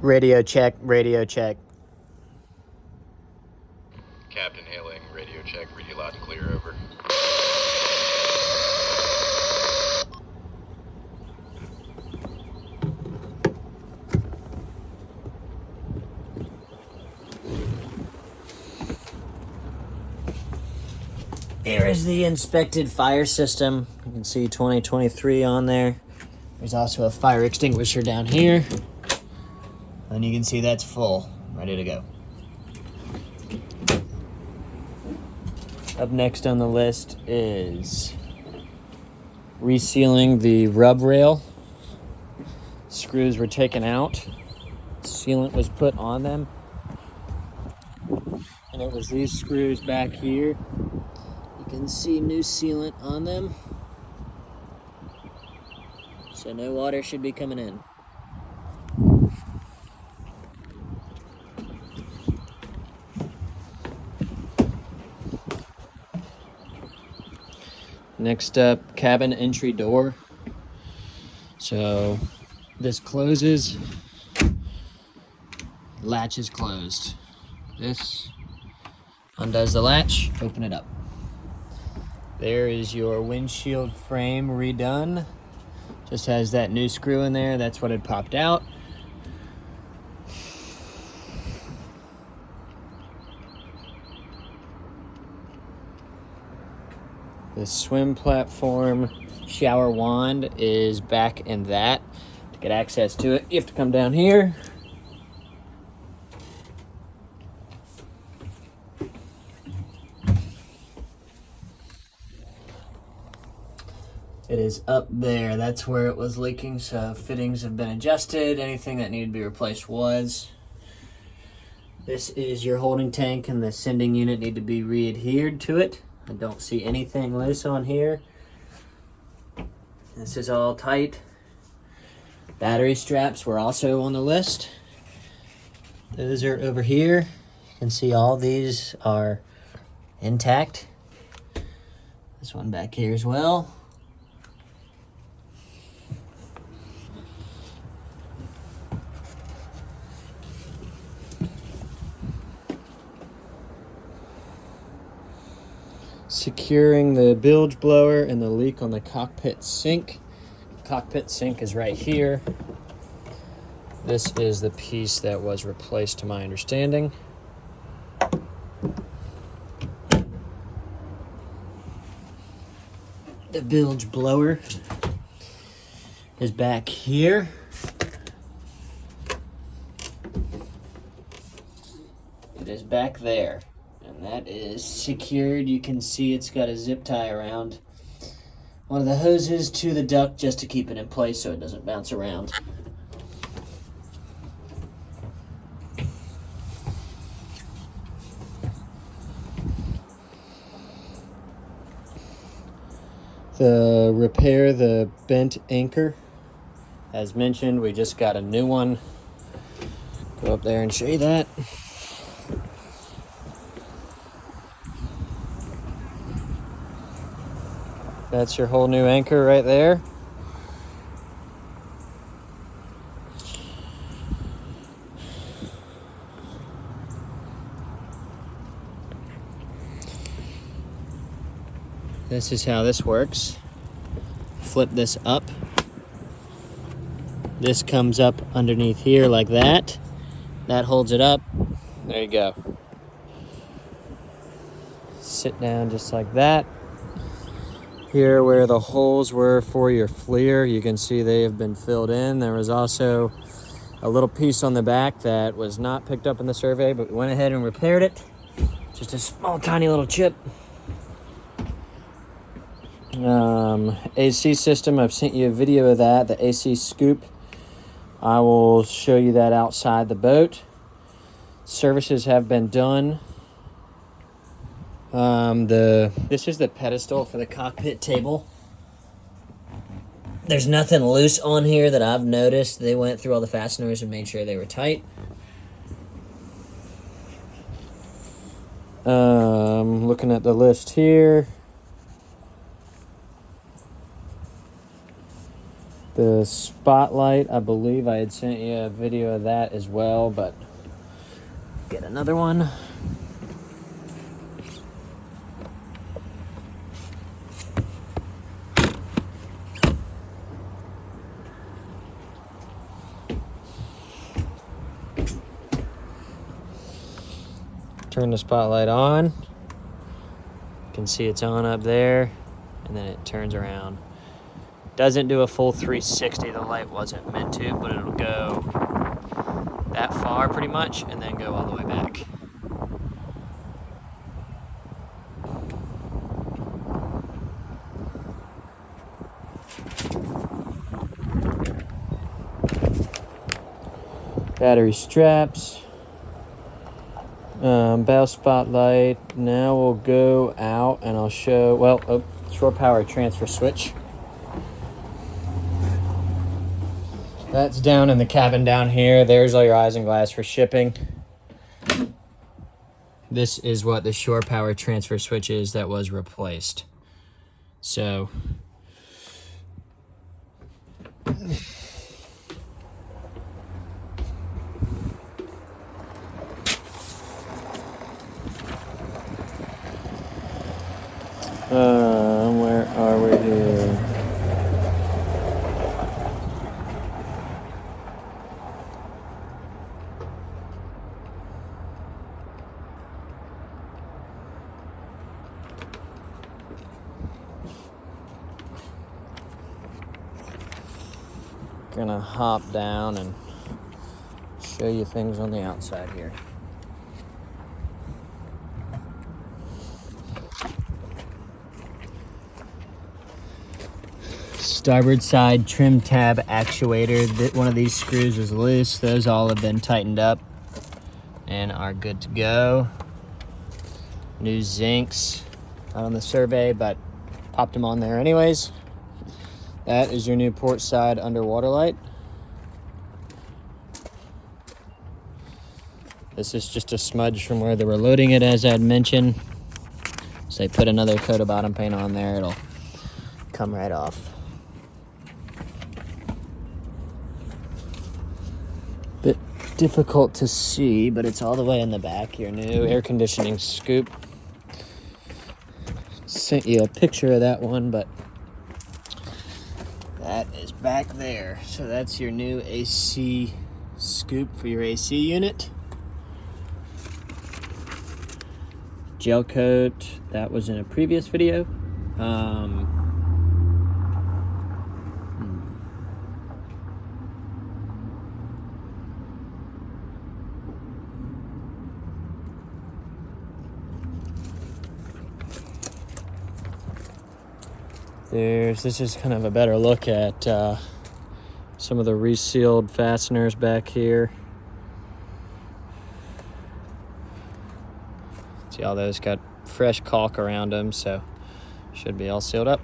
Radio check, radio check. Captain hailing, radio check, read you loud and clear, over. Here is the inspected fire system. You can see 2023 on there. There's also a fire extinguisher down here. And you can see that's full, ready to go. Up next on the list is resealing the rub rail. Screws were taken out. Sealant was put on them. And it was these screws back here. You can see new sealant on them. So no water should be coming in. Next up, cabin entry door. So this closes, latch is closed. This undoes the latch, open it up. There is your windshield frame redone. Just has that new screw in there, that's what had popped out. The swim platform shower wand is back in that. To get access to it, you have to come down here. It is up there. That's where it was leaking, so fittings have been adjusted. Anything that needed to be replaced was. This is your holding tank, and the sending unit need to be re-adhered to it. I don't see anything loose on here. This is all tight. Battery straps were also on the list. Those are over here. You can see all these are intact. This one back here as well. Securing the bilge blower and the leak on the cockpit sink. Cockpit sink is right here. This is the piece that was replaced to my understanding. The bilge blower is back here. It is back there. And that is secured. You can see it's got a zip tie around one of the hoses to the duct just to keep it in place so it doesn't bounce around. Repair the bent anchor. As mentioned, we just got a new one. Go up there and show you that. That's your whole new anchor right there. This is how this works. Flip this up. This comes up underneath here like that. That holds it up. There you go. Sit down just like that. Here where the holes were for your FLIR, you can see they have been filled in. There was also a little piece on the back that was not picked up in the survey, but we went ahead and repaired it. Just a small, tiny little chip. AC system, I've sent you a video of that, the AC scoop. I will show you that outside the boat. Services have been done. This is the pedestal for the cockpit table. There's nothing loose on here that I've noticed. They went through all the fasteners and made sure they were tight. Looking at the list here. The spotlight, I believe I had sent you a video of that as well, but get another one. Turn the spotlight on. You can see it's on up there, and then it turns around. Doesn't do a full 360, the light wasn't meant to, but it'll go that far pretty much, and then go all the way back. Battery straps. Bow spotlight. Now we'll go out and I'll show, shore power transfer switch. That's down in the cabin down here. There's all your isinglass for shipping. This is what the shore power transfer switch is that was replaced. So, where are we here? Gonna hop down and show you things on the outside here. Starboard side trim tab actuator. One of these screws is loose. Those all have been tightened up and are good to go. New zincs, not on the survey, but popped them on there anyways. That is your new port side underwater light. This is just a smudge from where they were loading it, as I'd mentioned. So they put another coat of bottom paint on there, it'll come right off. Bit difficult to see, but it's all the way in the back. Your new air conditioning scoop. Sent you a picture of that one, but that is back there. So that's your new AC scoop for your AC unit. Gel coat, that was in a previous video. This is kind of a better look at some of the resealed fasteners back here. See, all those got fresh caulk around them, so should be all sealed up.